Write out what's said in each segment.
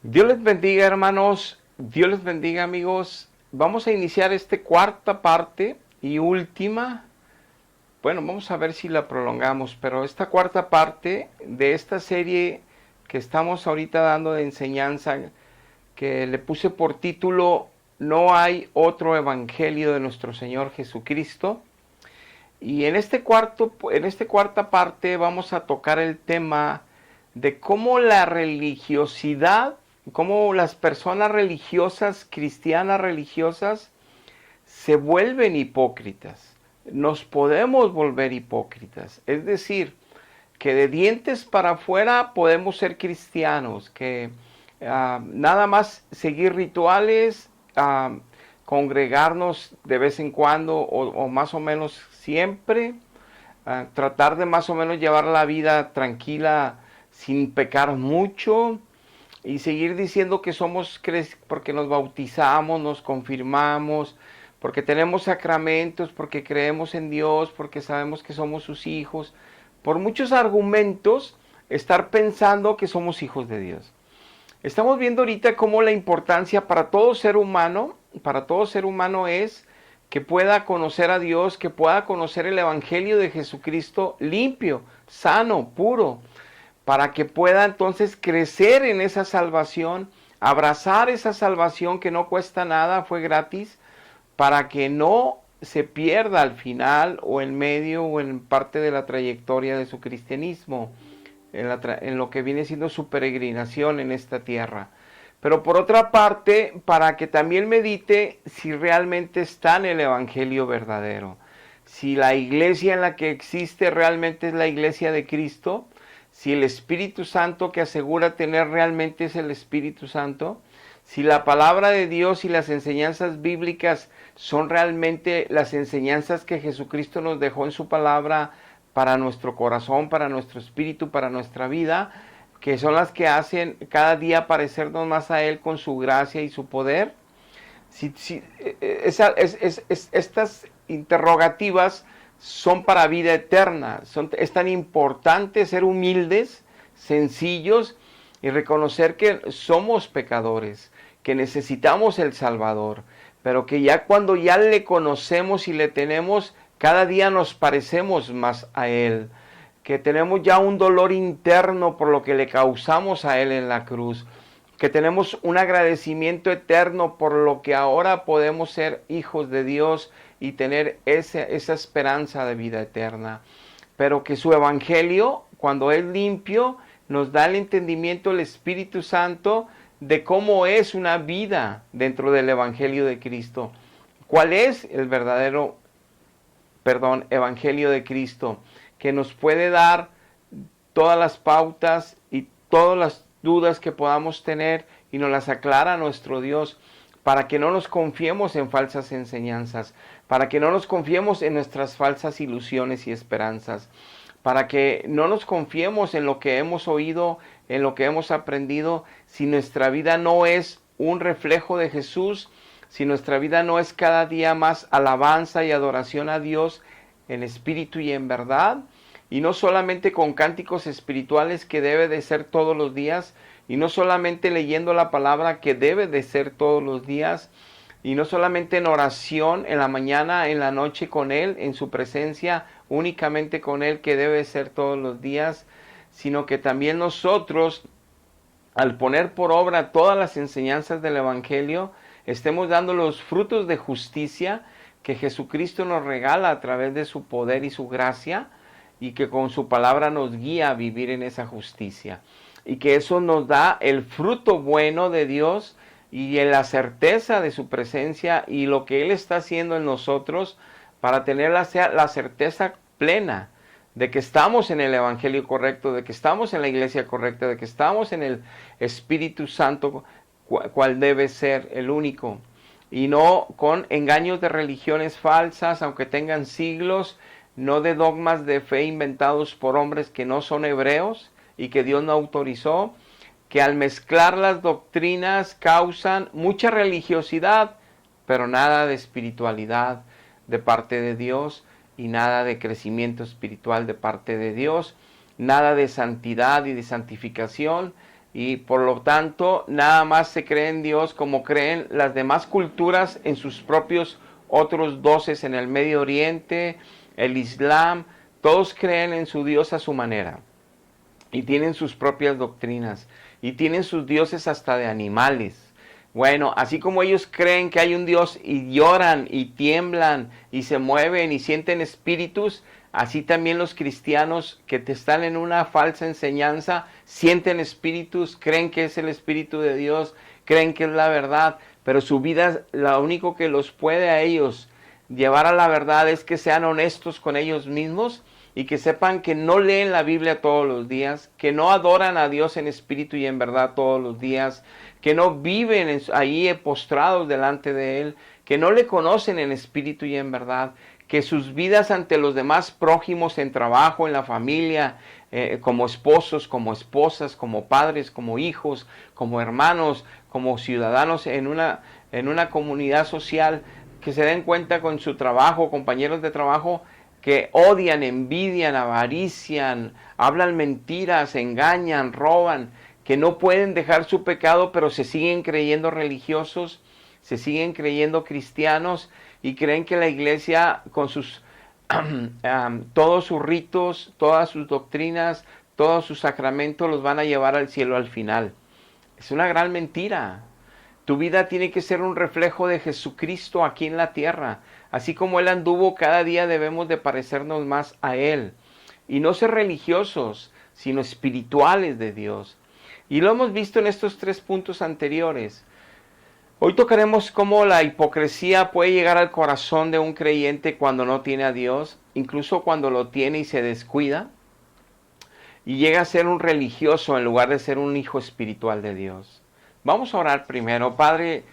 Dios les bendiga, hermanos. Dios les bendiga, amigos. Vamos a iniciar esta cuarta parte y última. Bueno, vamos a ver si la prolongamos, pero esta cuarta parte de esta serie que estamos ahorita dando de enseñanza, que le puse por título No hay otro evangelio de nuestro Señor Jesucristo. Y en esta cuarta parte vamos a tocar el tema de cómo la religiosidad, cómo las personas religiosas, cristianas religiosas, se vuelven hipócritas. Nos podemos volver hipócritas. Es decir, que de dientes para afuera podemos ser cristianos, que nada más seguir rituales, congregarnos de vez en cuando o más o menos siempre, tratar de más o menos llevar la vida tranquila sin pecar mucho y seguir diciendo que somos porque nos bautizamos, nos confirmamos, porque tenemos sacramentos, porque creemos en Dios, porque sabemos que somos sus hijos. Por muchos argumentos, estar pensando que somos hijos de Dios. Estamos viendo ahorita cómo la importancia para todo ser humano es que pueda conocer a Dios, que pueda conocer el Evangelio de Jesucristo limpio, sano, puro, para que pueda entonces crecer en esa salvación, abrazar esa salvación que no cuesta nada, fue gratis, para que no se pierda al final o en medio o en parte de la trayectoria de su cristianismo, en lo que viene siendo su peregrinación en esta tierra. Pero por otra parte, para que también medite si realmente está en el Evangelio verdadero, si la iglesia en la que existe realmente es la iglesia de Cristo, si el Espíritu Santo que asegura tener realmente es el Espíritu Santo, si la palabra de Dios y las enseñanzas bíblicas son realmente las enseñanzas que Jesucristo nos dejó en su palabra para nuestro corazón, para nuestro espíritu, para nuestra vida, que son las que hacen cada día parecernos más a Él con su gracia y su poder. Estas interrogativas son para vida eterna. Es tan importante ser humildes, sencillos y reconocer que somos pecadores, que necesitamos el Salvador, pero que ya cuando ya le conocemos y le tenemos, cada día nos parecemos más a Él, que tenemos ya un dolor interno por lo que le causamos a Él en la cruz, que tenemos un agradecimiento eterno por lo que ahora podemos ser hijos de Dios y tener esa esperanza de vida eterna. Pero que su evangelio, cuando es limpio, nos da el entendimiento el Espíritu Santo de cómo es una vida dentro del evangelio de Cristo. ¿Cuál es el verdadero, evangelio de Cristo? Que nos puede dar todas las pautas y todas las dudas que podamos tener y nos las aclara nuestro Dios, para que no nos confiemos en falsas enseñanzas, para que no nos confiemos en nuestras falsas ilusiones y esperanzas, para que no nos confiemos en lo que hemos oído, en lo que hemos aprendido, si nuestra vida no es un reflejo de Jesús, si nuestra vida no es cada día más alabanza y adoración a Dios en espíritu y en verdad, y no solamente con cánticos espirituales que debe de ser todos los días, y no solamente leyendo la palabra que debe de ser todos los días, y no solamente en oración en la mañana, en la noche con Él, en su presencia, únicamente con Él que debe ser todos los días, sino que también nosotros, al poner por obra todas las enseñanzas del Evangelio, estemos dando los frutos de justicia que Jesucristo nos regala a través de su poder y su gracia, y que con su palabra nos guía a vivir en esa justicia. Y que eso nos da el fruto bueno de Dios y la certeza de su presencia y lo que Él está haciendo en nosotros para tener la certeza plena de que estamos en el Evangelio correcto, de que estamos en la iglesia correcta, de que estamos en el Espíritu Santo, cual debe ser el único. Y no con engaños de religiones falsas, aunque tengan siglos, no de dogmas de fe inventados por hombres que no son hebreos y que Dios no autorizó, que al mezclar las doctrinas causan mucha religiosidad, pero nada de espiritualidad de parte de Dios y nada de crecimiento espiritual de parte de Dios, nada de santidad y de santificación, y por lo tanto nada más se cree en Dios como creen las demás culturas en sus propios otros dioses en el Medio Oriente, el Islam. Todos creen en su Dios a su manera y tienen sus propias doctrinas y tienen sus dioses hasta de animales. Bueno, así como ellos creen que hay un Dios y lloran y tiemblan y se mueven y sienten espíritus, así también los cristianos que te están en una falsa enseñanza sienten espíritus, creen que es el Espíritu de Dios, creen que es la verdad, pero su vida, lo único que los puede a ellos llevar a la verdad es que sean honestos con ellos mismos y que sepan que no leen la Biblia todos los días, que no adoran a Dios en espíritu y en verdad todos los días, que no viven ahí postrados delante de Él, que no le conocen en espíritu y en verdad, que sus vidas ante los demás prójimos en trabajo, en la familia, como esposos, como esposas, como padres, como hijos, como hermanos, como ciudadanos en una comunidad social, que se den cuenta con su trabajo, compañeros de trabajo, que odian, envidian, avarician, hablan mentiras, engañan, roban, que no pueden dejar su pecado, pero se siguen creyendo religiosos, se siguen creyendo cristianos y creen que la iglesia con sus todos sus ritos, todas sus doctrinas, todos sus sacramentos los van a llevar al cielo al final. Es una gran mentira. Tu vida tiene que ser un reflejo de Jesucristo aquí en la tierra. Así como Él anduvo, cada día debemos de parecernos más a Él. Y no ser religiosos, sino espirituales de Dios. Y lo hemos visto en estos 3 puntos anteriores. Hoy tocaremos cómo la hipocresía puede llegar al corazón de un creyente cuando no tiene a Dios, incluso cuando lo tiene y se descuida, y llega a ser un religioso en lugar de ser un hijo espiritual de Dios. Vamos a orar primero. Padre,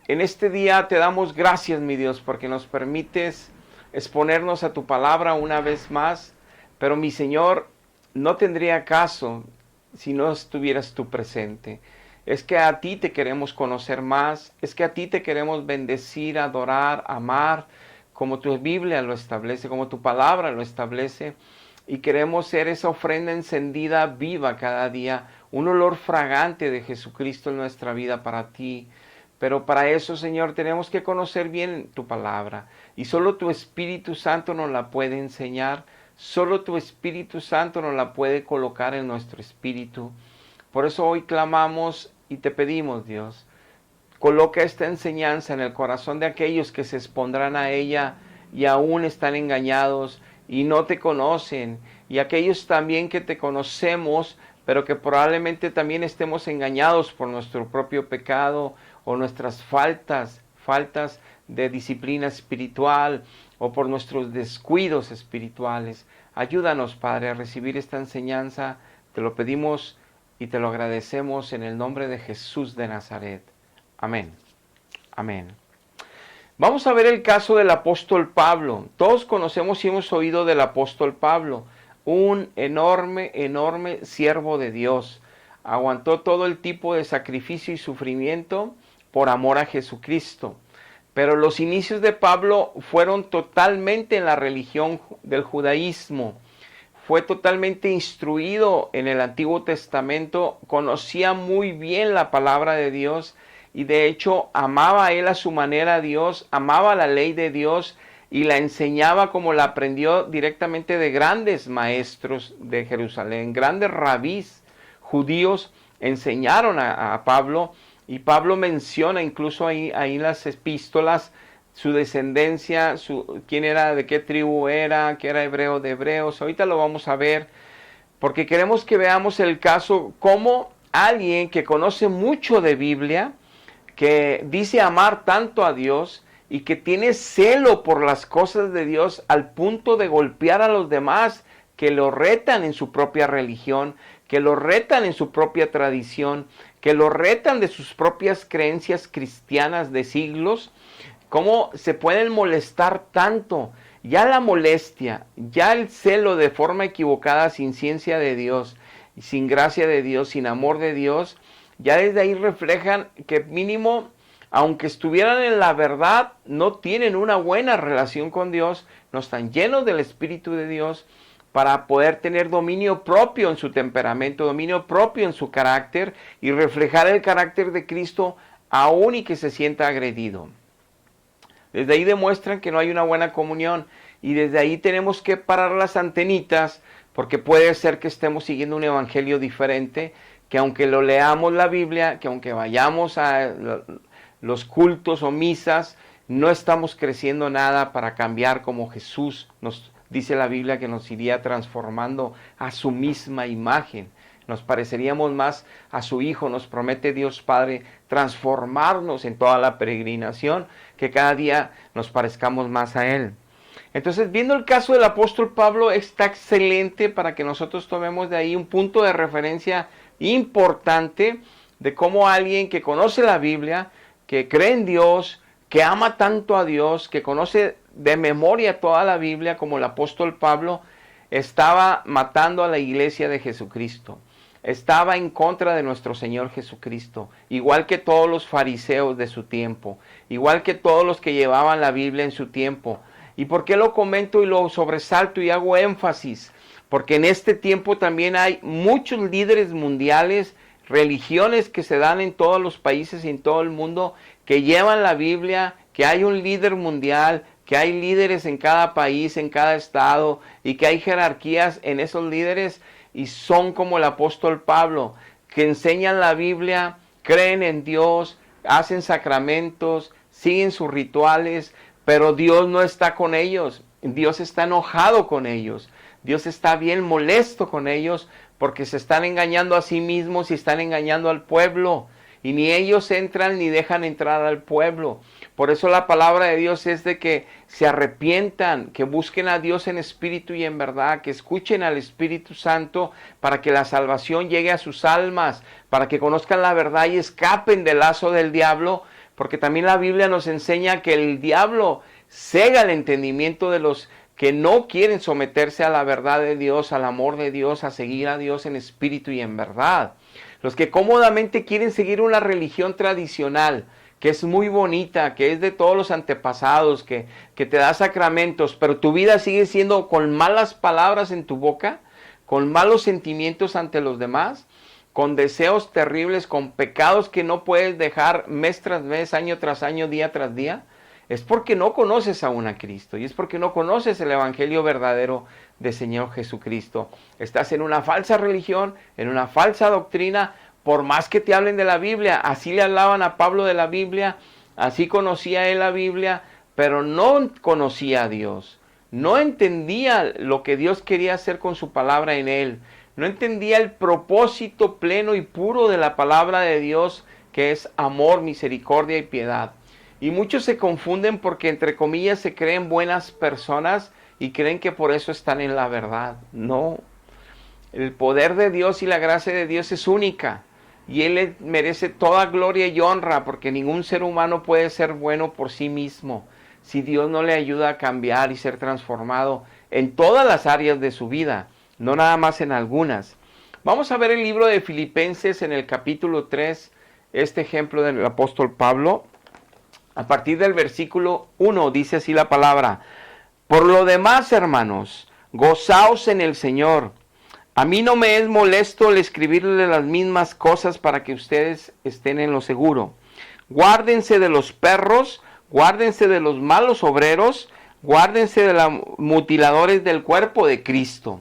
en este día te damos gracias, mi Dios, porque nos permites exponernos a tu palabra una vez más, pero mi Señor, no tendría caso si no estuvieras tú presente. Es que a ti te queremos conocer más, es que a ti te queremos bendecir, adorar, amar, como tu Biblia lo establece, como tu palabra lo establece, y queremos ser esa ofrenda encendida viva cada día, un olor fragante de Jesucristo en nuestra vida para ti. Pero para eso, Señor, tenemos que conocer bien tu palabra, y solo tu Espíritu Santo nos la puede enseñar, solo tu Espíritu Santo nos la puede colocar en nuestro espíritu. Por eso hoy clamamos y te pedimos, Dios, coloca esta enseñanza en el corazón de aquellos que se expondrán a ella y aún están engañados y no te conocen, y aquellos también que te conocemos, pero que probablemente también estemos engañados por nuestro propio pecado o nuestras faltas de disciplina espiritual o por nuestros descuidos espirituales. Ayúdanos, Padre, a recibir esta enseñanza. Te lo pedimos y te lo agradecemos en el nombre de Jesús de Nazaret. Amén. Amén. Vamos a ver el caso del apóstol Pablo. Todos conocemos y hemos oído del apóstol Pablo, un enorme siervo de Dios. Aguantó todo el tipo de sacrificio y sufrimiento por amor a Jesucristo. Pero los inicios de Pablo fueron totalmente en la religión del judaísmo. Fue totalmente instruido en el Antiguo Testamento, conocía muy bien la palabra de Dios y de hecho amaba a él a su manera a Dios, amaba la ley de Dios y la enseñaba como la aprendió directamente de grandes maestros de Jerusalén, grandes rabís judíos enseñaron a Pablo, y Pablo menciona incluso ahí en las epístolas su descendencia, quién era, de qué tribu era, que era hebreo de hebreos. Ahorita lo vamos a ver, porque queremos que veamos el caso como alguien que conoce mucho de Biblia, que dice amar tanto a Dios y que tiene celo por las cosas de Dios al punto de golpear a los demás que lo retan en su propia religión, que lo retan en su propia tradición, que lo retan de sus propias creencias cristianas de siglos. ¿Cómo se pueden molestar tanto? Ya la molestia, ya el celo de forma equivocada, sin ciencia de Dios, sin gracia de Dios, sin amor de Dios, ya desde ahí reflejan que mínimo, aunque estuvieran en la verdad, no tienen una buena relación con Dios, no están llenos del Espíritu de Dios, para poder tener dominio propio en su temperamento, dominio propio en su carácter y reflejar el carácter de Cristo aún y que se sienta agredido. Desde ahí demuestran que no hay una buena comunión y desde ahí tenemos que parar las antenitas porque puede ser que estemos siguiendo un evangelio diferente, que aunque lo leamos la Biblia, que aunque vayamos a los cultos o misas, no estamos creciendo nada para cambiar como Jesús nos dice la Biblia que nos iría transformando a su misma imagen. Nos pareceríamos más a su Hijo, nos promete Dios Padre transformarnos en toda la peregrinación, que cada día nos parezcamos más a Él. Entonces, viendo el caso del apóstol Pablo, está excelente para que nosotros tomemos de ahí un punto de referencia importante de cómo alguien que conoce la Biblia, que cree en Dios, que ama tanto a Dios, que conoce de memoria toda la Biblia como el apóstol Pablo, estaba matando a la iglesia de Jesucristo. Estaba en contra de nuestro Señor Jesucristo, igual que todos los fariseos de su tiempo, igual que todos los que llevaban la Biblia en su tiempo. ¿Y por qué lo comento y lo sobresalto y hago énfasis? Porque en este tiempo también hay muchos líderes mundiales, religiones que se dan en todos los países y en todo el mundo, que llevan la Biblia, que hay un líder mundial, que hay líderes en cada país, en cada estado, y que hay jerarquías en esos líderes, y son como el apóstol Pablo, que enseñan la Biblia, creen en Dios, hacen sacramentos, siguen sus rituales, pero Dios no está con ellos. Dios está enojado con ellos. Dios está bien molesto con ellos porque se están engañando a sí mismos y están engañando al pueblo. Y ni ellos entran ni dejan entrar al pueblo. Por eso la palabra de Dios es de que se arrepientan, que busquen a Dios en espíritu y en verdad, que escuchen al Espíritu Santo para que la salvación llegue a sus almas, para que conozcan la verdad y escapen del lazo del diablo, porque también la Biblia nos enseña que el diablo cega el entendimiento de los que no quieren someterse a la verdad de Dios, al amor de Dios, a seguir a Dios en espíritu y en verdad. Los que cómodamente quieren seguir una religión tradicional, que es muy bonita, que es de todos los antepasados, que te da sacramentos, pero tu vida sigue siendo con malas palabras en tu boca, con malos sentimientos ante los demás, con deseos terribles, con pecados que no puedes dejar mes tras mes, año tras año, día tras día, es porque no conoces aún a Cristo y es porque no conoces el evangelio verdadero del Señor Jesucristo. Estás en una falsa religión, en una falsa doctrina, por más que te hablen de la Biblia. Así le hablaban a Pablo de la Biblia, así conocía él la Biblia, pero no conocía a Dios. No entendía lo que Dios quería hacer con su palabra en él. No entendía el propósito pleno y puro de la palabra de Dios, que es amor, misericordia y piedad. Y muchos se confunden porque, entre comillas, se creen buenas personas y creen que por eso están en la verdad. No. El poder de Dios y la gracia de Dios es única. Y Él merece toda gloria y honra porque ningún ser humano puede ser bueno por sí mismo si Dios no le ayuda a cambiar y ser transformado en todas las áreas de su vida, no nada más en algunas. Vamos a ver el libro de Filipenses en el capítulo 3, este ejemplo del apóstol Pablo. A partir del versículo 1 dice así la palabra: por lo demás, hermanos, gozaos en el Señor. A mí no me es molesto el escribirle las mismas cosas para que ustedes estén en lo seguro. Guárdense de los perros, guárdense de los malos obreros, guárdense de los mutiladores del cuerpo de Cristo.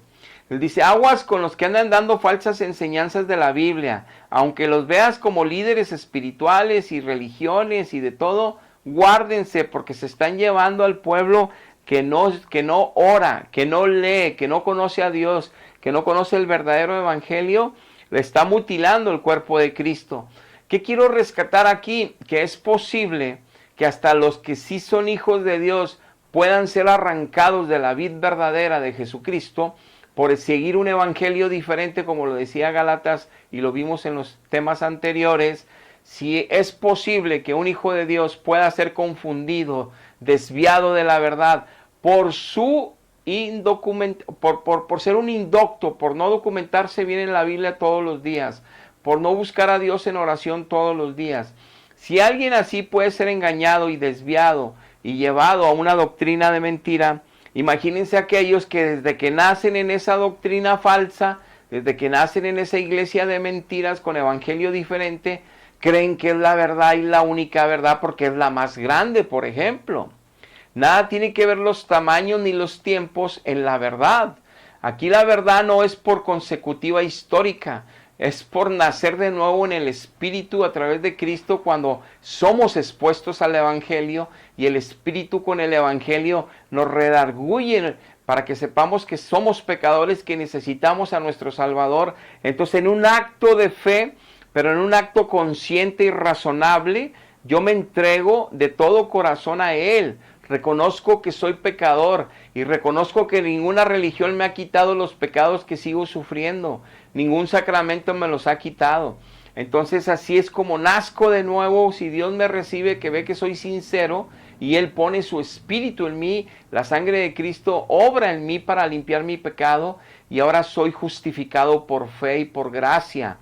Él dice, aguas con los que andan dando falsas enseñanzas de la Biblia. Aunque los veas como líderes espirituales y religiones y de todo, guárdense porque se están llevando al pueblo que no ora, que no lee, que no conoce a Dios, que no conoce el verdadero evangelio, le está mutilando el cuerpo de Cristo. ¿Qué quiero rescatar aquí? Que es posible que hasta los que sí son hijos de Dios puedan ser arrancados de la vid verdadera de Jesucristo por seguir un evangelio diferente, como lo decía Gálatas y lo vimos en los temas anteriores. Si es posible que un hijo de Dios pueda ser confundido, desviado de la verdad por su por ser un indocto, por no documentarse bien en la Biblia todos los días, por no buscar a Dios en oración todos los días. Si alguien así puede ser engañado y desviado y llevado a una doctrina de mentira, Imagínense aquellos que desde que nacen en esa doctrina falsa, desde que nacen en esa iglesia de mentiras con evangelio diferente, creen que es la verdad y la única verdad porque es la más grande, por ejemplo. Nada tiene que ver los tamaños ni los tiempos en la verdad. Aquí la verdad no es por consecutiva histórica, es por nacer de nuevo en el Espíritu a través de Cristo cuando somos expuestos al Evangelio y el Espíritu con el Evangelio nos redarguye para que sepamos que somos pecadores, que necesitamos a nuestro Salvador. Entonces, en un acto de fe, pero en un acto consciente y razonable, yo me entrego de todo corazón a Él. Reconozco que soy pecador y reconozco que ninguna religión me ha quitado los pecados que sigo sufriendo. Ningún sacramento me los ha quitado. Entonces así es como nazco de nuevo. Si Dios me recibe, que ve que soy sincero y Él pone su espíritu en mí, la sangre de Cristo obra en mí para limpiar mi pecado y ahora soy justificado por fe y por gracia.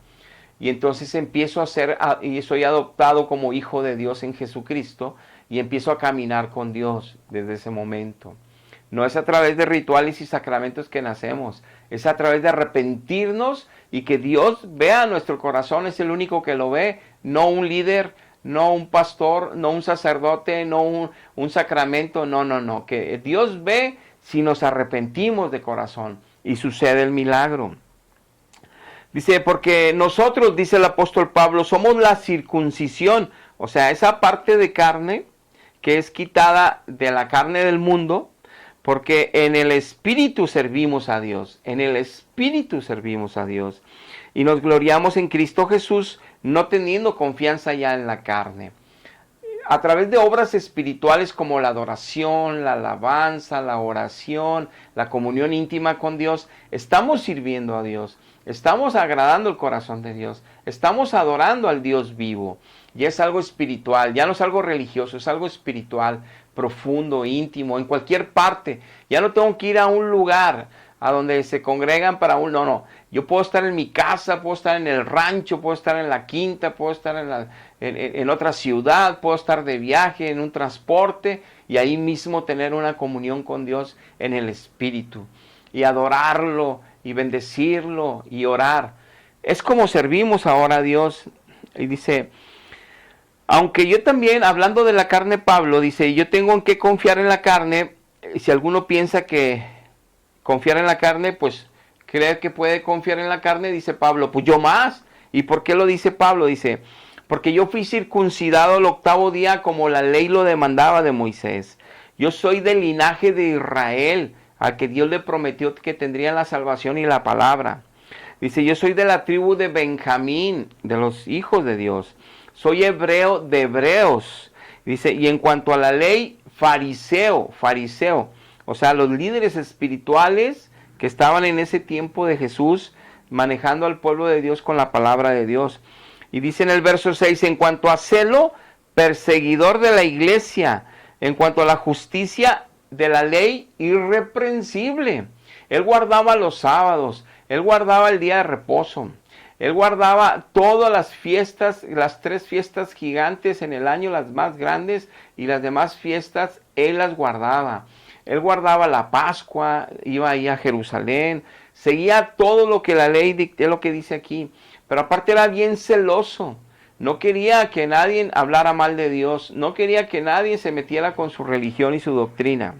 Y entonces empiezo a ser, y soy adoptado como hijo de Dios en Jesucristo y empiezo a caminar con Dios desde ese momento. No es a través de rituales y sacramentos que nacemos, es a través de arrepentirnos y que Dios vea nuestro corazón, es el único que lo ve, no un líder, no un pastor, no un sacerdote, no un sacramento, no, que Dios ve si nos arrepentimos de corazón y sucede el milagro. Dice, porque nosotros, dice el apóstol Pablo, somos la circuncisión, o sea, esa parte de carne que es quitada de la carne del mundo, porque en el Espíritu servimos a Dios, en el Espíritu servimos a Dios. Y nos gloriamos en Cristo Jesús, no teniendo confianza ya en la carne. A través de obras espirituales como la adoración, la alabanza, la oración, la comunión íntima con Dios, estamos sirviendo a Dios, estamos agradando el corazón de Dios, estamos adorando al Dios vivo. Y es algo espiritual, ya no es algo religioso, es algo espiritual, profundo, íntimo, en cualquier parte. Ya no tengo que ir a un lugar a donde se congregan para un... No. Yo puedo estar en mi casa, puedo estar en el rancho, puedo estar en la quinta, puedo estar en otra ciudad, puedo estar de viaje, en un transporte, y ahí mismo tener una comunión con Dios en el Espíritu. Y adorarlo, y bendecirlo, y orar. Es como servimos ahora a Dios. Y dice... Aunque yo también, hablando de la carne, Pablo dice, yo tengo que confiar en la carne. Si alguno piensa que confiar en la carne, pues cree que puede confiar en la carne, dice Pablo, pues yo más. ¿Y por qué lo dice Pablo? Dice, porque yo fui circuncidado el 8º día como la ley lo demandaba de Moisés. Yo soy del linaje de Israel, al que Dios le prometió que tendría la salvación y la palabra. Dice, yo soy de la tribu de Benjamín, de los hijos de Dios. Soy hebreo de hebreos. Dice, y en cuanto a la ley, fariseo. O sea, los líderes espirituales que estaban en ese tiempo de Jesús, manejando al pueblo de Dios con la palabra de Dios. Y dice en el verso 6, en cuanto a celo, perseguidor de la iglesia. En cuanto a la justicia de la ley, irreprensible. Él guardaba los sábados, él guardaba el día de reposo. Él guardaba todas las fiestas, las 3 fiestas gigantes en el año, las más grandes, y las demás fiestas, él las guardaba. Él guardaba la Pascua, iba ahí a Jerusalén, seguía todo lo que la ley dicta, lo que dice aquí. Pero aparte era bien celoso. No quería que nadie hablara mal de Dios. No quería que nadie se metiera con su religión y su doctrina.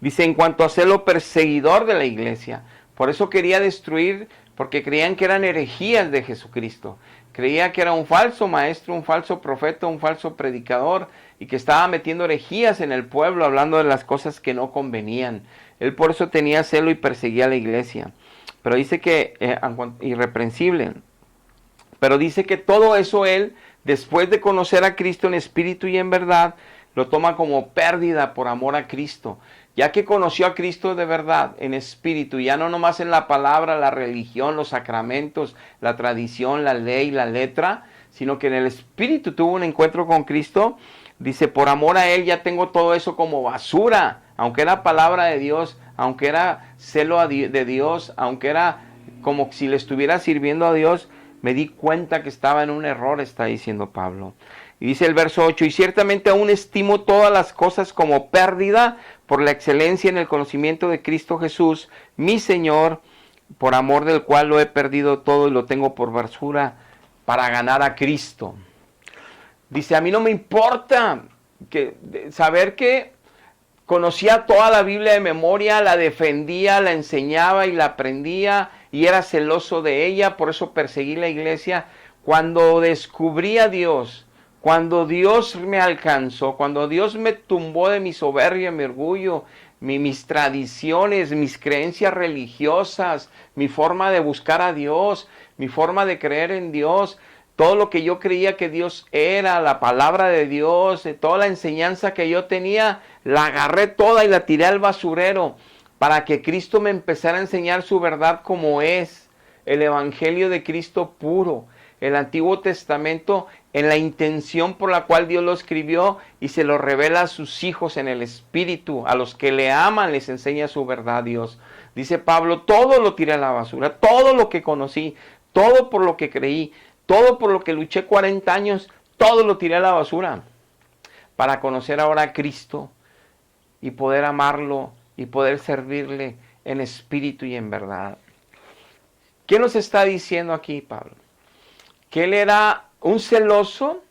Dice, en cuanto a celo, perseguidor de la iglesia. Por eso quería destruir, porque creían que eran herejías de Jesucristo. Creía que era un falso maestro, un falso profeta, un falso predicador, y que estaba metiendo herejías en el pueblo, hablando de las cosas que no convenían. Él por eso tenía celo y perseguía a la iglesia. Pero dice que, irreprensible. Pero dice que todo eso él, después de conocer a Cristo en espíritu y en verdad, lo toma como pérdida por amor a Cristo. Ya que conoció a Cristo de verdad, en espíritu, ya no nomás en la palabra, la religión, los sacramentos, la tradición, la ley, la letra, sino que en el espíritu tuvo un encuentro con Cristo. Dice, por amor a Él ya tengo todo eso como basura, aunque era palabra de Dios, aunque era celo de Dios, aunque era como si le estuviera sirviendo a Dios, me di cuenta que estaba en un error, está diciendo Pablo. Y dice el verso 8, y ciertamente aún estimo todas las cosas como pérdida por la excelencia en el conocimiento de Cristo Jesús, mi Señor, por amor del cual lo he perdido todo y lo tengo por basura para ganar a Cristo. Dice, a mí no me importa saber que conocía toda la Biblia de memoria, la defendía, la enseñaba y la aprendía y era celoso de ella, por eso perseguí la iglesia. Cuando descubrí a Dios, cuando Dios me alcanzó, cuando Dios me tumbó de mi soberbia, mi orgullo, mis tradiciones, mis creencias religiosas, mi forma de buscar a Dios, mi forma de creer en Dios, todo lo que yo creía que Dios era, la palabra de Dios, toda la enseñanza que yo tenía, la agarré toda y la tiré al basurero para que Cristo me empezara a enseñar su verdad como es, el evangelio de Cristo puro, el Antiguo Testamento en la intención por la cual Dios lo escribió y se lo revela a sus hijos en el Espíritu, a los que le aman les enseña su verdad Dios. Dice Pablo, todo lo tiré a la basura, todo lo que conocí, todo por lo que creí, todo por lo que luché 40 años, todo lo tiré a la basura para conocer ahora a Cristo y poder amarlo y poder servirle en espíritu y en verdad. ¿Qué nos está diciendo aquí Pablo? Que él era un celoso.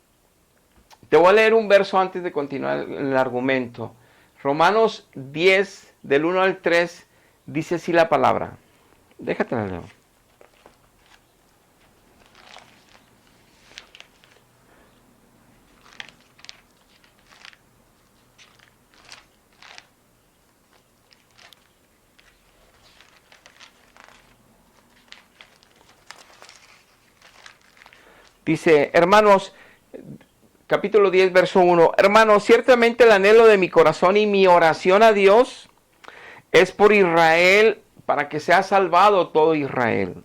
Te voy a leer un verso antes de continuar el argumento. Romanos 10, del 1 al 3, dice así la palabra. Déjate la leo. Dice, hermanos, capítulo 10, verso 1. Hermanos, ciertamente el anhelo de mi corazón y mi oración a Dios es por Israel, para que sea salvado todo Israel.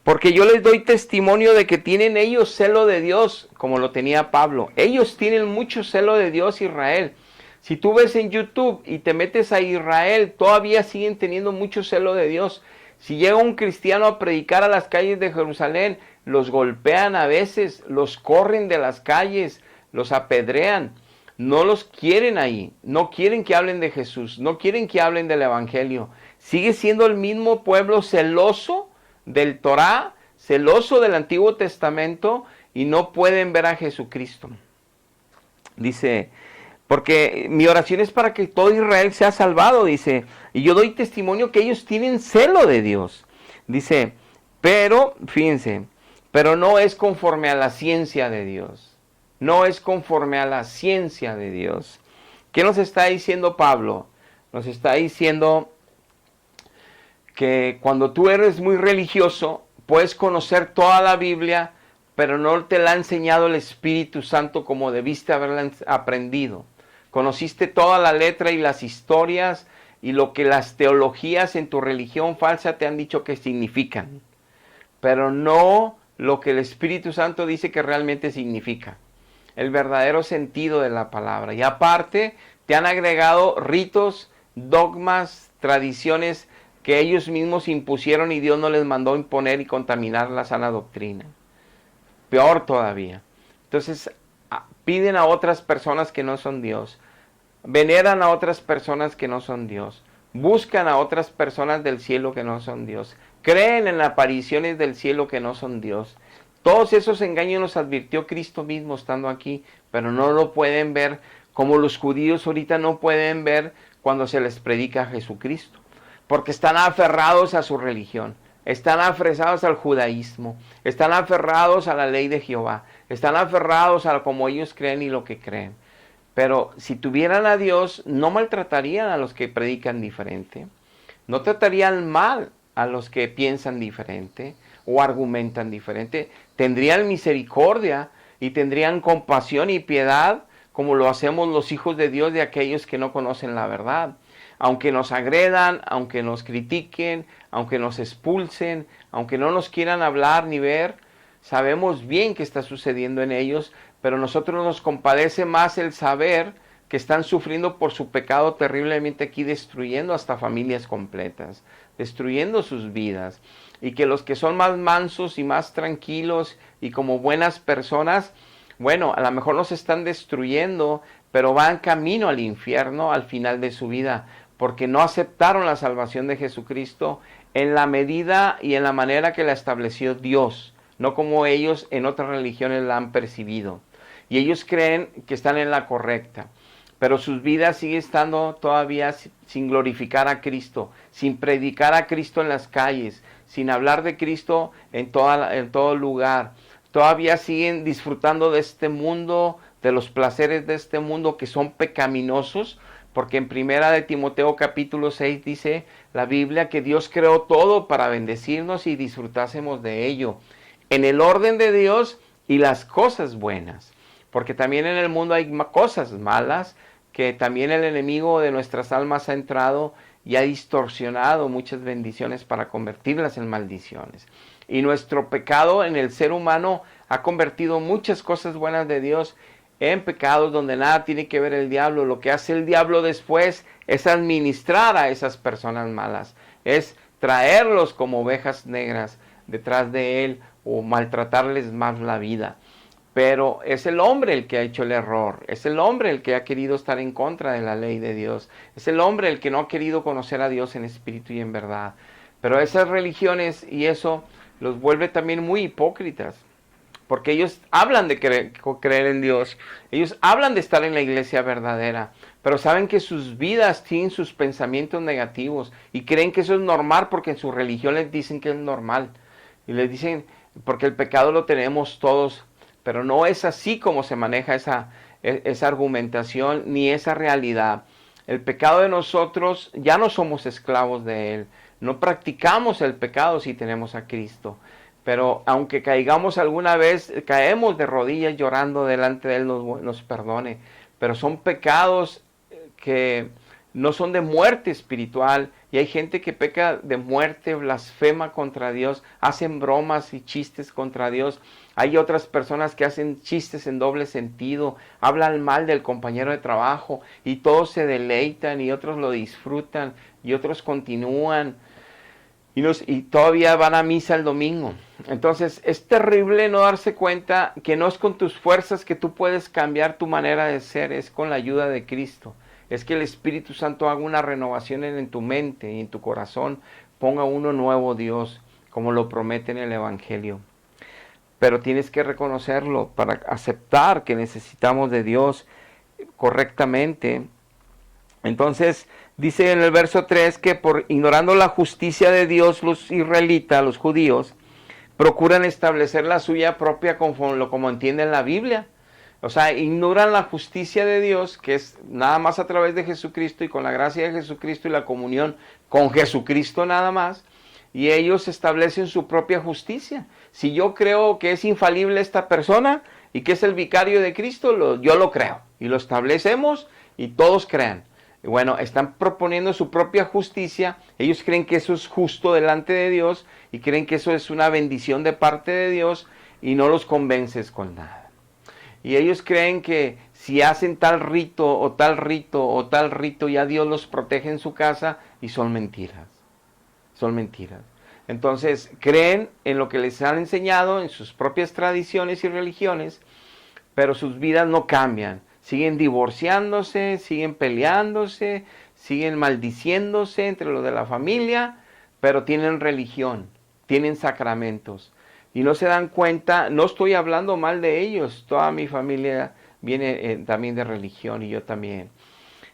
Porque yo les doy testimonio de que tienen ellos celo de Dios, como lo tenía Pablo. Ellos tienen mucho celo de Dios, Israel. Si tú ves en YouTube y te metes a Israel, todavía siguen teniendo mucho celo de Dios. Si llega un cristiano a predicar a las calles de Jerusalén, los golpean a veces, los corren de las calles, los apedrean. No los quieren ahí, no quieren que hablen de Jesús, no quieren que hablen del Evangelio. Sigue siendo el mismo pueblo celoso del Torá, celoso del Antiguo Testamento y no pueden ver a Jesucristo. Dice, porque mi oración es para que todo Israel sea salvado, dice, y yo doy testimonio que ellos tienen celo de Dios. Dice, pero, fíjense, pero no es conforme a la ciencia de Dios. No es conforme a la ciencia de Dios. ¿Qué nos está diciendo Pablo? Nos está diciendo que cuando tú eres muy religioso, puedes conocer toda la Biblia, pero no te la ha enseñado el Espíritu Santo como debiste haberla aprendido. Conociste toda la letra y las historias y lo que las teologías en tu religión falsa te han dicho que significan, pero no lo que el Espíritu Santo dice que realmente significa, el verdadero sentido de la palabra. Y aparte, te han agregado ritos, dogmas, tradiciones que ellos mismos impusieron y Dios no les mandó imponer y contaminar la sana doctrina. Peor todavía. Entonces, piden a otras personas que no son Dios. Veneran a otras personas que no son Dios. Buscan a otras personas del cielo que no son Dios. Creen en apariciones del cielo que no son Dios. Todos esos engaños los advirtió Cristo mismo estando aquí, pero no lo pueden ver como los judíos ahorita no pueden ver cuando se les predica a Jesucristo. Porque están aferrados a su religión, están aferrados al judaísmo, están aferrados a la ley de Jehová, están aferrados a como ellos creen y lo que creen. Pero si tuvieran a Dios, no maltratarían a los que predican diferente, no tratarían mal a los que piensan diferente o argumentan diferente, tendrían misericordia y tendrían compasión y piedad como lo hacemos los hijos de Dios de aquellos que no conocen la verdad. Aunque nos agredan, aunque nos critiquen, aunque nos expulsen, aunque no nos quieran hablar ni ver, sabemos bien qué está sucediendo en ellos, pero a nosotros nos compadece más el saber que están sufriendo por su pecado terriblemente aquí, destruyendo hasta familias completas, destruyendo sus vidas. Y que los que son más mansos y más tranquilos y como buenas personas, bueno, a lo mejor nos están destruyendo, pero van camino al infierno al final de su vida, porque no aceptaron la salvación de Jesucristo en la medida y en la manera que la estableció Dios, no como ellos en otras religiones la han percibido. Y ellos creen que están en la correcta, pero sus vidas siguen estando todavía sin glorificar a Cristo, sin predicar a Cristo en las calles, sin hablar de Cristo en todo lugar. Todavía siguen disfrutando de este mundo, de los placeres de este mundo que son pecaminosos, porque en primera de Timoteo capítulo 6 dice la Biblia que Dios creó todo para bendecirnos y disfrutásemos de ello, en el orden de Dios y las cosas buenas, porque también en el mundo hay cosas malas, que también el enemigo de nuestras almas ha entrado y ha distorsionado muchas bendiciones para convertirlas en maldiciones. Y nuestro pecado en el ser humano ha convertido muchas cosas buenas de Dios en pecados donde nada tiene que ver el diablo. Lo que hace el diablo después es administrar a esas personas malas, es traerlos como ovejas negras detrás de él o maltratarles más la vida. Pero es el hombre el que ha hecho el error, es el hombre el que ha querido estar en contra de la ley de Dios, es el hombre el que no ha querido conocer a Dios en espíritu y en verdad. Pero esas religiones y eso los vuelve también muy hipócritas, porque ellos hablan de creer en Dios, ellos hablan de estar en la iglesia verdadera, pero saben que sus vidas tienen sus pensamientos negativos y creen que eso es normal porque en su religión les dicen que es normal. Y les dicen, porque el pecado lo tenemos todos, pero no es así como se maneja esa argumentación ni esa realidad. El pecado de nosotros, ya no somos esclavos de él, no practicamos el pecado si tenemos a Cristo. Pero aunque caigamos alguna vez, caemos de rodillas llorando delante de él, nos perdone. Pero son pecados que no son de muerte espiritual, y hay gente que peca de muerte, blasfema contra Dios, hacen bromas y chistes contra Dios. Hay otras personas que hacen chistes en doble sentido, hablan mal del compañero de trabajo y todos se deleitan y otros lo disfrutan y otros continúan y todavía van a misa el domingo. Entonces es terrible no darse cuenta que no es con tus fuerzas que tú puedes cambiar tu manera de ser, es con la ayuda de Cristo. Es que el Espíritu Santo haga una renovación en tu mente y en tu corazón, ponga uno nuevo Dios, como lo promete en el Evangelio. Pero tienes que reconocerlo para aceptar que necesitamos de Dios correctamente. Entonces dice en el verso 3 que por ignorando la justicia de Dios, los israelitas, los judíos, procuran establecer la suya propia como entienden la Biblia. O sea, ignoran la justicia de Dios, que es nada más a través de Jesucristo y con la gracia de Jesucristo y la comunión con Jesucristo nada más. Y ellos establecen su propia justicia. Si yo creo que es infalible esta persona y que es el vicario de Cristo, yo lo creo. Y lo establecemos y todos crean. Y bueno, están proponiendo su propia justicia. Ellos creen que eso es justo delante de Dios y creen que eso es una bendición de parte de Dios y no los convences con nada. Y ellos creen que si hacen tal rito o tal rito o tal rito, ya Dios los protege en su casa, y son mentiras. Son mentiras. Entonces creen en lo que les han enseñado, en sus propias tradiciones y religiones, pero sus vidas no cambian. Siguen divorciándose, siguen peleándose, siguen maldiciéndose entre los de la familia, pero tienen religión, tienen sacramentos. Y no se dan cuenta, no estoy hablando mal de ellos, toda mi familia viene también de religión y yo también.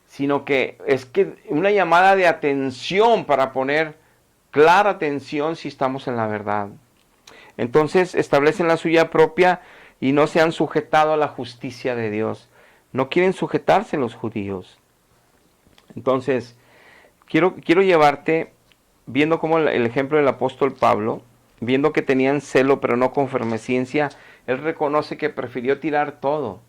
Sino que es que una llamada de atención para poner clara atención si estamos en la verdad. Entonces establecen la suya propia y no se han sujetado a la justicia de Dios. No quieren sujetarse los judíos. Entonces, quiero llevarte, viendo como el ejemplo del apóstol Pablo, viendo que tenían celo pero no con efervescencia, él reconoce que prefirió tirar todo.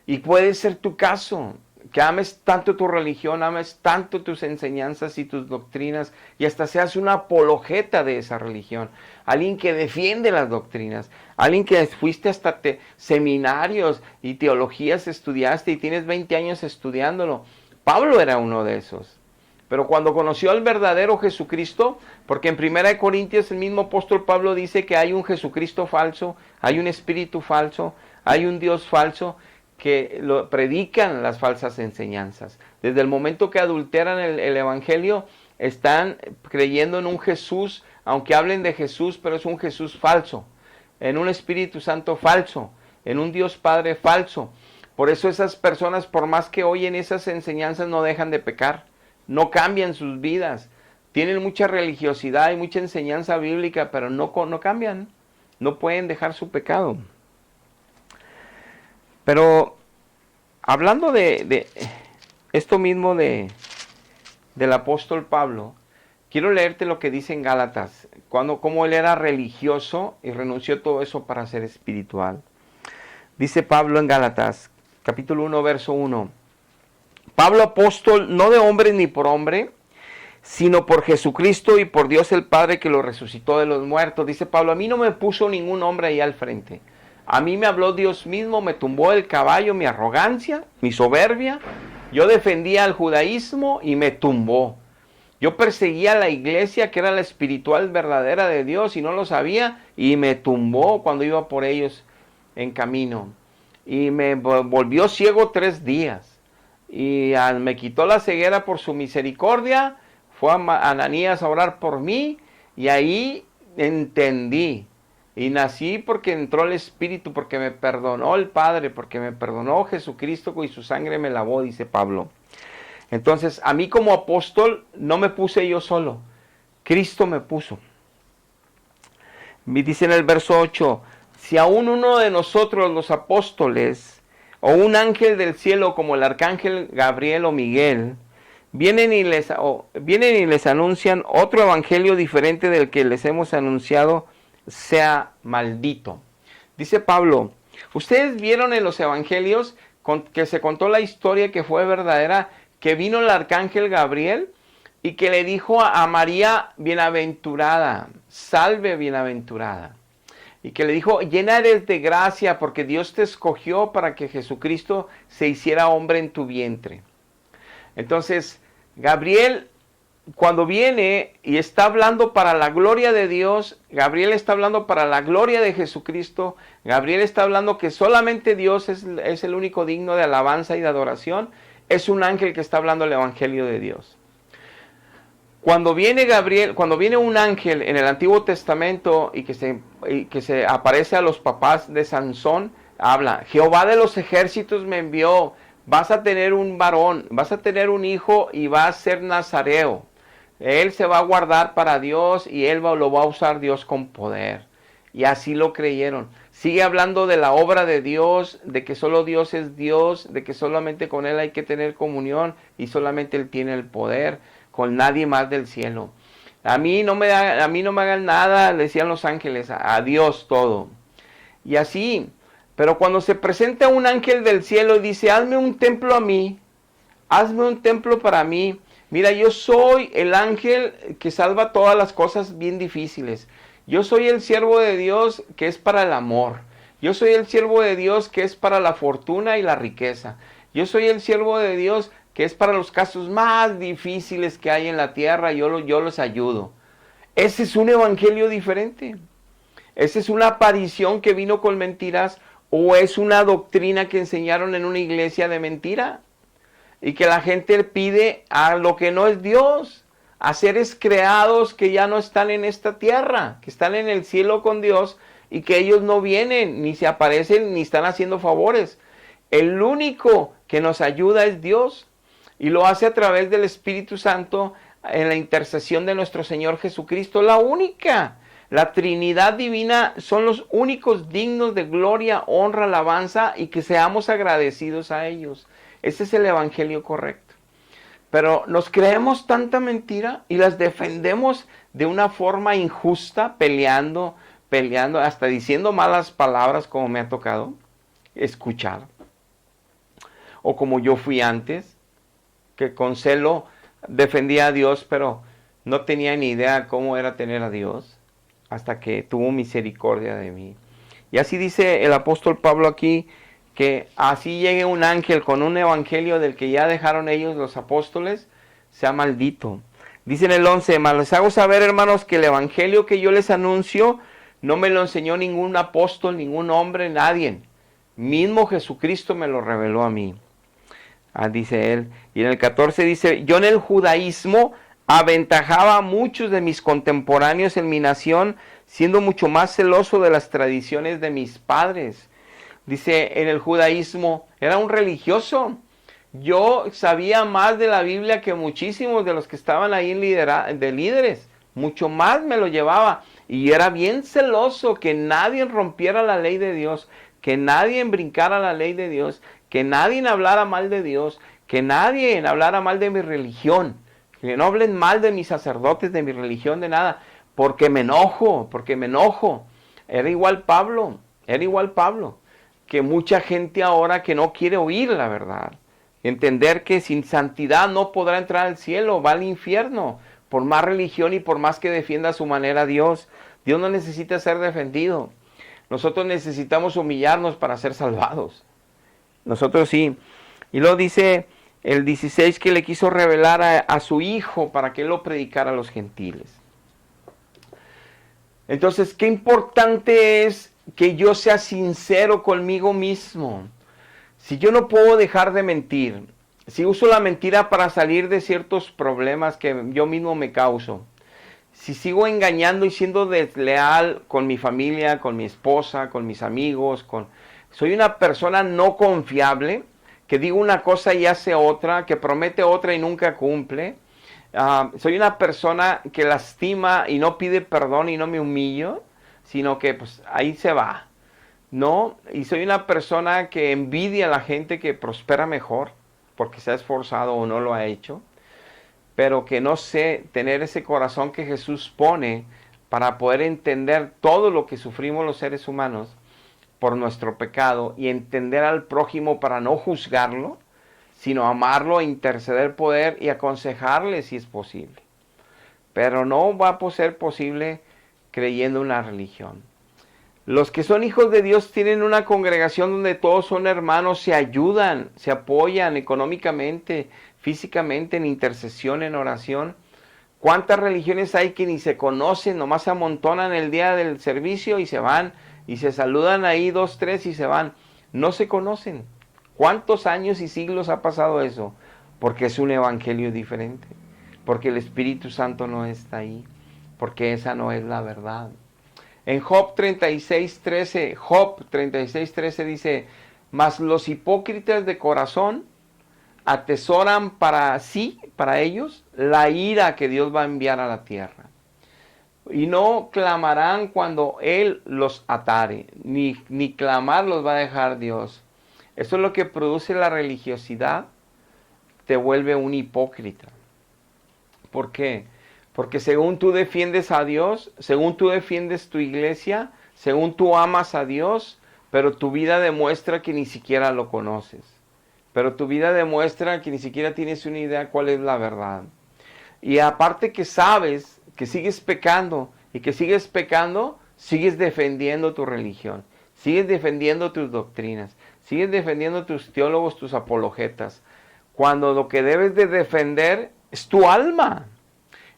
Y puede ser tu caso, que ames tanto tu religión, ames tanto tus enseñanzas y tus doctrinas, y hasta seas una apologeta de esa religión, alguien que defiende las doctrinas, alguien que fuiste hasta seminarios y teologías estudiaste y tienes 20 años estudiándolo. Pablo era uno de esos. Pero cuando conoció al verdadero Jesucristo, porque en 1 Corintios el mismo apóstol Pablo dice que hay un Jesucristo falso, hay un espíritu falso, hay un Dios falso, que lo predican las falsas enseñanzas. Desde el momento que adulteran el evangelio, están creyendo en un Jesús, aunque hablen de Jesús, pero es un Jesús falso, en un Espíritu Santo falso, en un Dios Padre falso. Por eso esas personas, por más que oyen esas enseñanzas, no dejan de pecar, no cambian sus vidas. Tienen mucha religiosidad y mucha enseñanza bíblica, pero no cambian, no pueden dejar su pecado. Pero hablando de esto mismo del apóstol Pablo, quiero leerte lo que dice en Gálatas, cómo él era religioso y renunció todo eso para ser espiritual. Dice Pablo en Gálatas, capítulo 1, verso 1. Pablo apóstol, no de hombre ni por hombre, sino por Jesucristo y por Dios el Padre que lo resucitó de los muertos. Dice Pablo, a mí no me puso ningún hombre ahí al frente. A mí me habló Dios mismo, me tumbó el caballo, mi arrogancia, mi soberbia. Yo defendía al judaísmo y me tumbó. Yo perseguía a la iglesia que era la espiritual verdadera de Dios y no lo sabía y me tumbó cuando iba por ellos en camino. Y me volvió ciego 3 días. Y me quitó la ceguera por su misericordia. Fue a Ananías a orar por mí y ahí entendí. Y nací porque entró el Espíritu, porque me perdonó el Padre, porque me perdonó Jesucristo y su sangre me lavó, dice Pablo. Entonces, a mí como apóstol no me puse yo solo, Cristo me puso. Me dice en el verso 8, si aún uno de nosotros los apóstoles, o un ángel del cielo como el arcángel Gabriel o Miguel, vienen y les anuncian otro evangelio diferente del que les hemos anunciado, sea maldito. Dice Pablo, ustedes vieron en los evangelios que se contó la historia que fue verdadera, que vino el arcángel Gabriel y que le dijo a María, bienaventurada, salve bienaventurada. Y que le dijo, llena eres de gracia porque Dios te escogió para que Jesucristo se hiciera hombre en tu vientre. Entonces, Gabriel, cuando viene y está hablando para la gloria de Dios, Gabriel está hablando para la gloria de Jesucristo, Gabriel está hablando que solamente Dios es el único digno de alabanza y de adoración, es un ángel que está hablando el evangelio de Dios. Cuando viene un ángel en el Antiguo Testamento y que se aparece a los papás de Sansón, habla, Jehová de los ejércitos me envió, vas a tener un varón, vas a tener un hijo y va a ser nazareo. Él se va a guardar para Dios y lo va a usar Dios con poder. Y así lo creyeron. Sigue hablando de la obra de Dios, de que solo Dios es Dios, de que solamente con Él hay que tener comunión y solamente Él tiene el poder, con nadie más del cielo. A mí no me hagan nada, le decían los ángeles, a Dios todo. Y así, pero cuando se presenta un ángel del cielo y dice, hazme un templo a mí, hazme un templo para mí. Mira, yo soy el ángel que salva todas las cosas bien difíciles. Yo soy el siervo de Dios que es para el amor. Yo soy el siervo de Dios que es para la fortuna y la riqueza. Yo soy el siervo de Dios que es para los casos más difíciles que hay en la tierra. Yo los ayudo. Ese es un evangelio diferente. Esa es una aparición que vino con mentiras o es una doctrina que enseñaron en una iglesia de mentira. Y que la gente pide a lo que no es Dios, a seres creados que ya no están en esta tierra, que están en el cielo con Dios y que ellos no vienen, ni se aparecen, ni están haciendo favores. El único que nos ayuda es Dios y lo hace a través del Espíritu Santo en la intercesión de nuestro Señor Jesucristo, la única. La Trinidad Divina son los únicos dignos de gloria, honra, alabanza y que seamos agradecidos a ellos. Ese es el evangelio correcto. Pero nos creemos tanta mentira y las defendemos de una forma injusta, peleando, hasta diciendo malas palabras como me ha tocado escuchar. O como yo fui antes, que con celo defendía a Dios, pero no tenía ni idea cómo era tener a Dios, hasta que tuvo misericordia de mí. Y así dice el apóstol Pablo aquí, que así llegue un ángel con un evangelio del que ya dejaron ellos los apóstoles, sea maldito. Dice en el 11, mas les hago saber, hermanos, que el evangelio que yo les anuncio no me lo enseñó ningún apóstol, ningún hombre, nadie. Mismo Jesucristo me lo reveló a mí. Dice él. Y en el 14 dice, yo en el judaísmo aventajaba a muchos de mis contemporáneos en mi nación, siendo mucho más celoso de las tradiciones de mis padres. Dice, en el judaísmo era un religioso. Yo sabía más de la Biblia que muchísimos de los que estaban ahí de líderes. Mucho más me lo llevaba. Y era bien celoso que nadie rompiera la ley de Dios, que nadie brincara la ley de Dios, que nadie hablara mal de Dios, que nadie hablara mal de mi religión, que no hablen mal de mis sacerdotes, de mi religión, de nada, porque me enojo. Era igual Pablo, que mucha gente ahora que no quiere oír la verdad. Entender que sin santidad no podrá entrar al cielo, va al infierno, por más religión y por más que defienda su manera a Dios. Dios no necesita ser defendido. Nosotros necesitamos humillarnos para ser salvados. Nosotros sí. Y luego dice el 16 que le quiso revelar a su hijo para que él lo predicara a los gentiles. Entonces, qué importante es que yo sea sincero conmigo mismo. Si yo no puedo dejar de mentir, si uso la mentira para salir de ciertos problemas que yo mismo me causo, si sigo engañando y siendo desleal con mi familia, con mi esposa, con mis amigos, soy una persona no confiable, que digo una cosa y hace otra, que promete otra y nunca cumple. Soy una persona que lastima y no pide perdón y no me humillo, sino que pues ahí se va. No, y soy una persona que envidia a la gente que prospera mejor porque se ha esforzado o no lo ha hecho, pero que no sé tener ese corazón que Jesús pone para poder entender todo lo que sufrimos los seres humanos por nuestro pecado y entender al prójimo para no juzgarlo, sino amarlo, interceder poder y aconsejarle si es posible. Pero no va a ser posible creyendo en una religión. Los que son hijos de Dios tienen una congregación donde todos son hermanos, se ayudan, se apoyan económicamente, físicamente, en intercesión, en oración. ¿Cuántas religiones hay que ni se conocen, nomás se amontonan el día del servicio y se van, y se saludan ahí 2, 3 y se van? No se conocen. ¿Cuántos años y siglos ha pasado eso? Porque es un evangelio diferente, porque el Espíritu Santo no está ahí, porque esa no es la verdad. En Job 36:13 dice, mas los hipócritas de corazón atesoran para sí, para ellos, la ira que Dios va a enviar a la tierra. Y no clamarán cuando Él los atare, ni clamar los va a dejar Dios. Eso es lo que produce la religiosidad, te vuelve un hipócrita. ¿Por qué? Porque según tú defiendes a Dios, según tú defiendes tu iglesia, según tú amas a Dios, pero tu vida demuestra que ni siquiera lo conoces. Pero tu vida demuestra que ni siquiera tienes una idea cuál es la verdad. Y aparte que sabes que sigues pecando y que sigues pecando, sigues defendiendo tu religión, sigues defendiendo tus doctrinas, sigues defendiendo tus teólogos, tus apologetas, cuando lo que debes de defender es tu alma.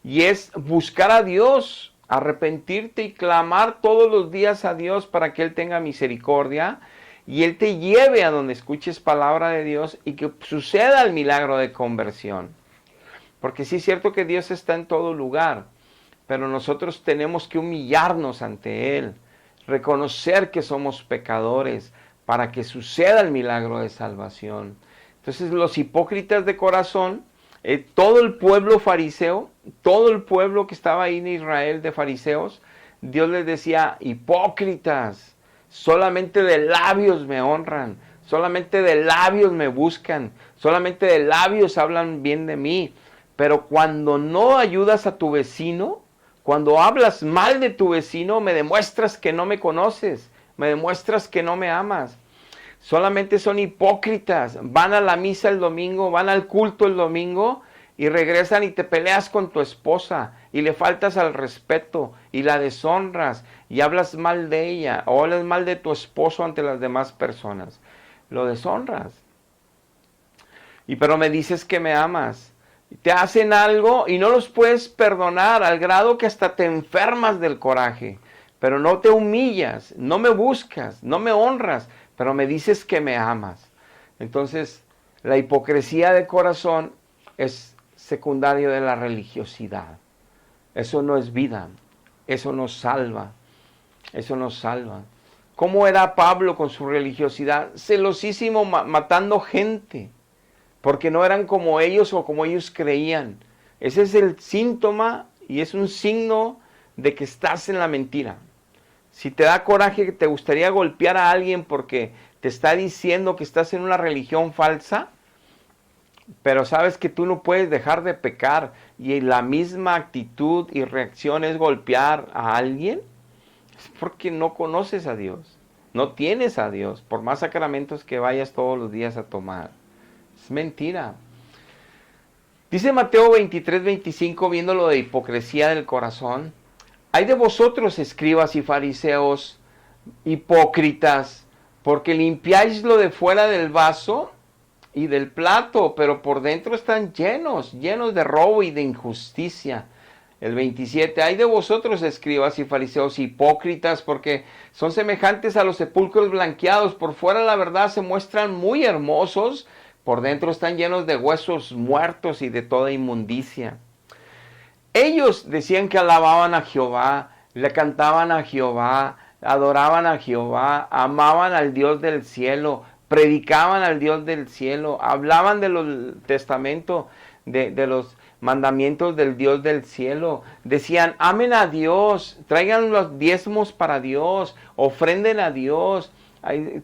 Y es buscar a Dios, arrepentirte y clamar todos los días a Dios para que Él tenga misericordia y Él te lleve a donde escuches palabra de Dios y que suceda el milagro de conversión. Porque sí es cierto que Dios está en todo lugar, pero nosotros tenemos que humillarnos ante Él, reconocer que somos pecadores para que suceda el milagro de salvación. Entonces los hipócritas de corazón, todo el pueblo fariseo, todo el pueblo que estaba ahí en Israel de fariseos, Dios les decía, hipócritas, solamente de labios me honran, solamente de labios me buscan, solamente de labios hablan bien de mí, pero cuando no ayudas a tu vecino, cuando hablas mal de tu vecino, me demuestras que no me conoces, me demuestras que no me amas. Solamente son hipócritas, van a la misa el domingo, van al culto el domingo y regresan y te peleas con tu esposa y le faltas al respeto y la deshonras y hablas mal de ella o hablas mal de tu esposo ante las demás personas. Lo deshonras. Pero me dices que me amas, Te hacen algo y no los puedes perdonar al grado que hasta te enfermas del coraje. Pero no te humillas, no me buscas, no me honras, pero me dices que me amas. Entonces, la hipocresía de corazón es secundario de la religiosidad. Eso no es vida, eso nos salva, eso nos salva. ¿Cómo era Pablo con su religiosidad? Celosísimo, matando gente, porque no eran como ellos o como ellos creían. Ese es el síntoma y es un signo de que estás en la mentira. Si te da coraje que te gustaría golpear a alguien porque te está diciendo que estás en una religión falsa, pero sabes que tú no puedes dejar de pecar y la misma actitud y reacción es golpear a alguien, es porque no conoces a Dios, no tienes a Dios, por más sacramentos que vayas todos los días a tomar. Es mentira. Dice Mateo 23:25, viendo lo de hipocresía del corazón: hay de vosotros, escribas y fariseos, hipócritas, porque limpiáis lo de fuera del vaso y del plato, pero por dentro están llenos de robo y de injusticia. El 27, hay de vosotros, escribas y fariseos, hipócritas, porque son semejantes a los sepulcros blanqueados. Por fuera, la verdad, se muestran muy hermosos, por dentro están llenos de huesos muertos y de toda inmundicia. Ellos decían que alababan a Jehová, le cantaban a Jehová, adoraban a Jehová, amaban al Dios del cielo, predicaban al Dios del cielo, hablaban del testamento, de los mandamientos del Dios del cielo. Decían, amen a Dios, traigan los diezmos para Dios, ofrenden a Dios,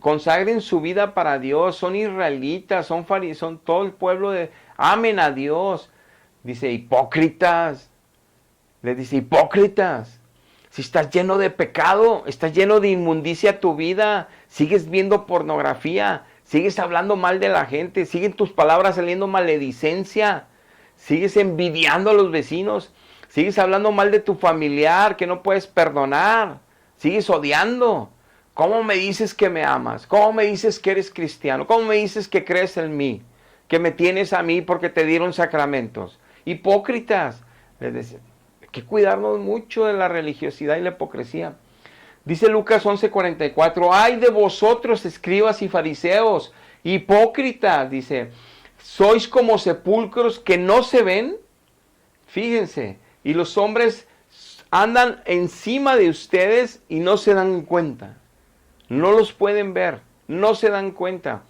consagren su vida para Dios, son israelitas, son todo el pueblo de, amen a Dios. Dice, hipócritas, les dice, hipócritas, si estás lleno de pecado, estás lleno de inmundicia tu vida, sigues viendo pornografía, sigues hablando mal de la gente, siguen tus palabras saliendo maledicencia, sigues envidiando a los vecinos, sigues hablando mal de tu familiar que no puedes perdonar, sigues odiando. ¿Cómo me dices que me amas? ¿Cómo me dices que eres cristiano? ¿Cómo me dices que crees en mí? Que me tienes a mí porque te dieron sacramentos. Hipócritas. Les decía, hay que cuidarnos mucho de la religiosidad y la hipocresía. Dice Lucas 11:44, ay de vosotros, escribas y fariseos, hipócritas, dice, sois como sepulcros que no se ven, fíjense, y los hombres andan encima de ustedes y no se dan cuenta, no los pueden ver, no se dan cuenta.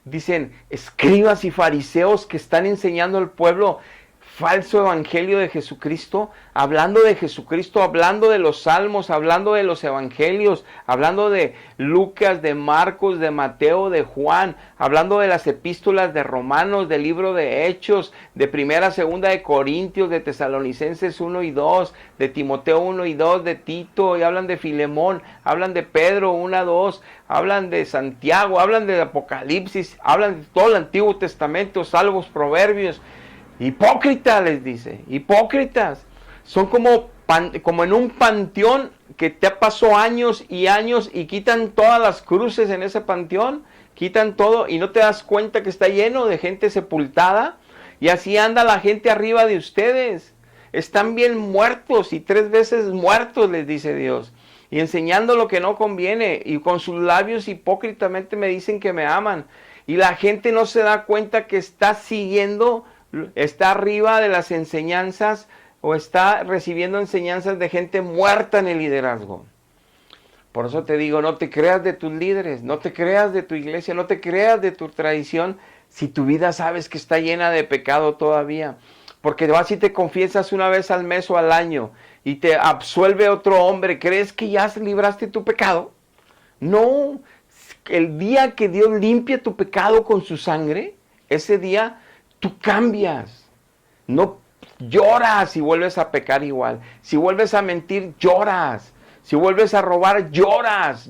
Dicen, escribas y fariseos que están enseñando al pueblo falso evangelio de Jesucristo, hablando de Jesucristo, hablando de los salmos, hablando de los evangelios, hablando de Lucas, de Marcos, de Mateo, de Juan, hablando de las epístolas de Romanos, del libro de Hechos, de Primera, Segunda de Corintios, de Tesalonicenses 1 y 2, de Timoteo 1 y 2, de Tito, y hablan de Filemón, hablan de Pedro 1 a 2, hablan de Santiago, hablan de Apocalipsis, hablan de todo el Antiguo Testamento, Salmos, Proverbios. Hipócritas, les dice, hipócritas. Son como en un panteón que te pasó años y años y quitan todas las cruces en ese panteón, quitan todo y no te das cuenta que está lleno de gente sepultada. Y así anda la gente arriba de ustedes. Están bien muertos y 3 veces muertos, les dice Dios. Y enseñando lo que no conviene. Y con sus labios hipócritamente me dicen que me aman. Y la gente no se da cuenta que está siguiendo, está arriba de las enseñanzas o está recibiendo enseñanzas de gente muerta en el liderazgo. Por eso te digo, no te creas de tus líderes, no te creas de tu iglesia, no te creas de tu tradición si tu vida sabes que está llena de pecado todavía. Porque vas y te confiesas una vez al mes o al año y te absuelve otro hombre, ¿crees que ya libraste tu pecado? No, el día que Dios limpia tu pecado con su sangre, ese día tú cambias. No lloras si vuelves a pecar igual. Si vuelves a mentir, lloras. Si vuelves a robar, lloras,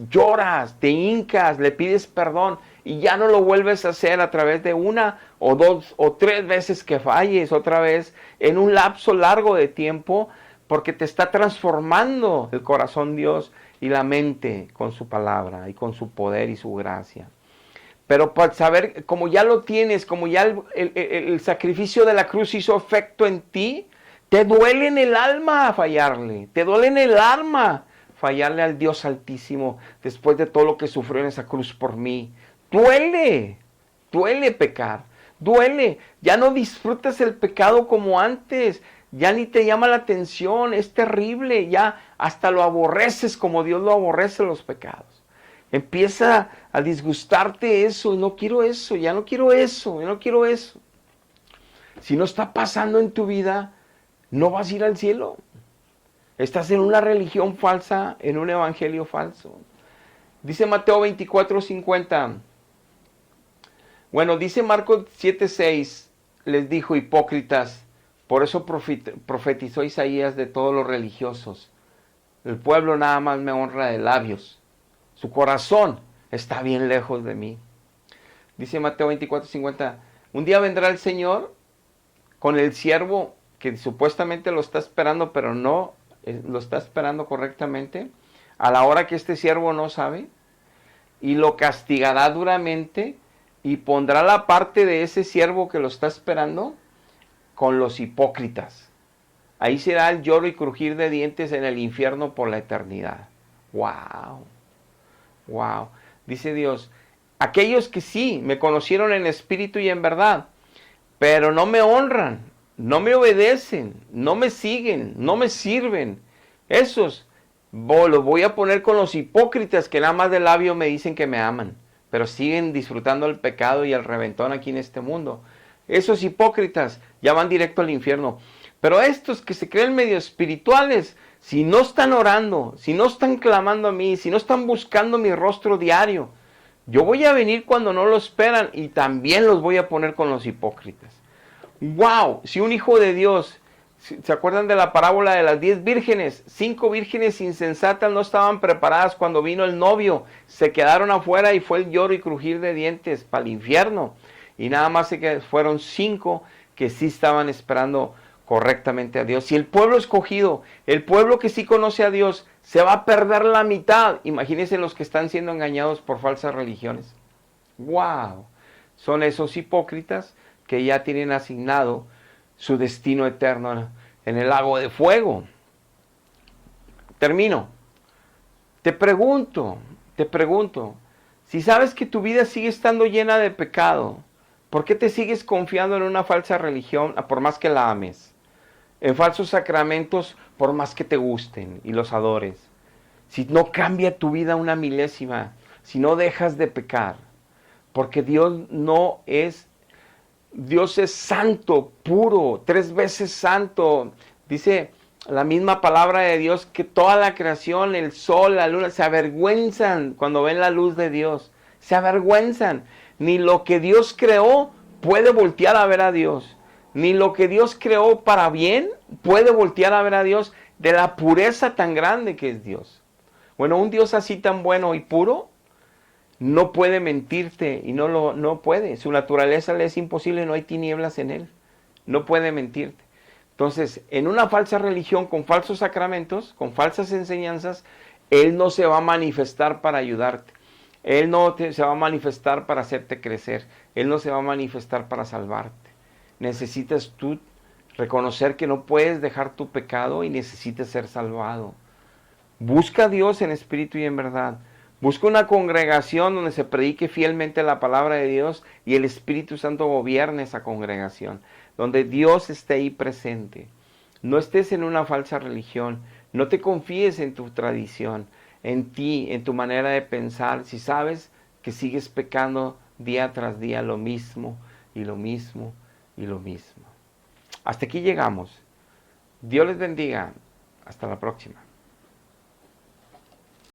te hincas, le pides perdón y ya no lo vuelves a hacer a través de 1 o 2 o 3 veces que falles otra vez en un lapso largo de tiempo, porque te está transformando el corazón Dios y la mente con su palabra y con su poder y su gracia. Pero para saber, como ya lo tienes, como ya el sacrificio de la cruz hizo efecto en ti, te duele en el alma fallarle, te duele en el alma fallarle al Dios Altísimo después de todo lo que sufrió en esa cruz por mí. Duele, duele pecar, duele. Ya no disfrutas el pecado como antes, ya ni te llama la atención, es terrible, ya hasta lo aborreces como Dios lo aborrece los pecados. Empieza a disgustarte eso, no quiero eso, ya no quiero eso, ya no quiero eso. Si no está pasando en tu vida, no vas a ir al cielo. Estás en una religión falsa, en un evangelio falso. Dice Mateo 24:50. Bueno, dice Marcos 7:6, les dijo, hipócritas, por eso profetizó Isaías de todos los religiosos. El pueblo nada más me honra de labios. Su corazón está bien lejos de mí. Dice Mateo 24:50, un día vendrá el Señor con el siervo que supuestamente lo está esperando, pero no lo está esperando correctamente, a la hora que este siervo no sabe, y lo castigará duramente, y pondrá la parte de ese siervo que lo está esperando con los hipócritas. Ahí será el lloro y crujir de dientes en el infierno por la eternidad. ¡Wow! ¡Wow! Dice Dios, aquellos que sí me conocieron en espíritu y en verdad, pero no me honran, no me obedecen, no me siguen, no me sirven. Esos los voy a poner con los hipócritas que nada más de labio me dicen que me aman, pero siguen disfrutando el pecado y el reventón aquí en este mundo. Esos hipócritas ya van directo al infierno. Pero estos que se creen medio espirituales, si no están orando, si no están clamando a mí, si no están buscando mi rostro diario, yo voy a venir cuando no lo esperan y también los voy a poner con los hipócritas. ¡Wow! Si un hijo de Dios, ¿se acuerdan de la parábola de las 10 vírgenes? 5 vírgenes insensatas no estaban preparadas cuando vino el novio, se quedaron afuera y fue el lloro y crujir de dientes para el infierno. Y nada más fueron 5 que sí estaban esperando correctamente a Dios. Si el pueblo escogido, el pueblo que sí conoce a Dios, se va a perder la mitad. Imagínense los que están siendo engañados por falsas religiones. ¡Wow! Son esos hipócritas que ya tienen asignado su destino eterno en el lago de fuego. Termino. Te pregunto, si sabes que tu vida sigue estando llena de pecado, ¿por qué te sigues confiando en una falsa religión por más que la ames? En falsos sacramentos por más que te gusten y los adores. Si no cambia tu vida una milésima, si no dejas de pecar, porque Dios es santo, puro, 3 veces santo. Dice la misma palabra de Dios que toda la creación, el sol, la luna, se avergüenzan cuando ven la luz de Dios. Se avergüenzan. Ni lo que Dios creó puede voltear a ver a Dios. Ni lo que Dios creó para bien puede voltear a ver a Dios de la pureza tan grande que es Dios. Bueno, un Dios así tan bueno y puro no puede mentirte y no puede. Su naturaleza le es imposible, no hay tinieblas en él. No puede mentirte. Entonces, en una falsa religión con falsos sacramentos, con falsas enseñanzas, Él no se va a manifestar para ayudarte. Él no se va a manifestar para hacerte crecer. Él no se va a manifestar para salvarte. Necesitas tú reconocer que no puedes dejar tu pecado y necesitas ser salvado. Busca a Dios en espíritu y en verdad. Busca una congregación donde se predique fielmente la palabra de Dios y el Espíritu Santo gobierne esa congregación, donde Dios esté ahí presente. No estés en una falsa religión, no te confíes en tu tradición, en ti, en tu manera de pensar, si sabes que sigues pecando día tras día lo mismo y lo mismo y lo mismo. Hasta aquí llegamos. Dios les bendiga. Hasta la próxima.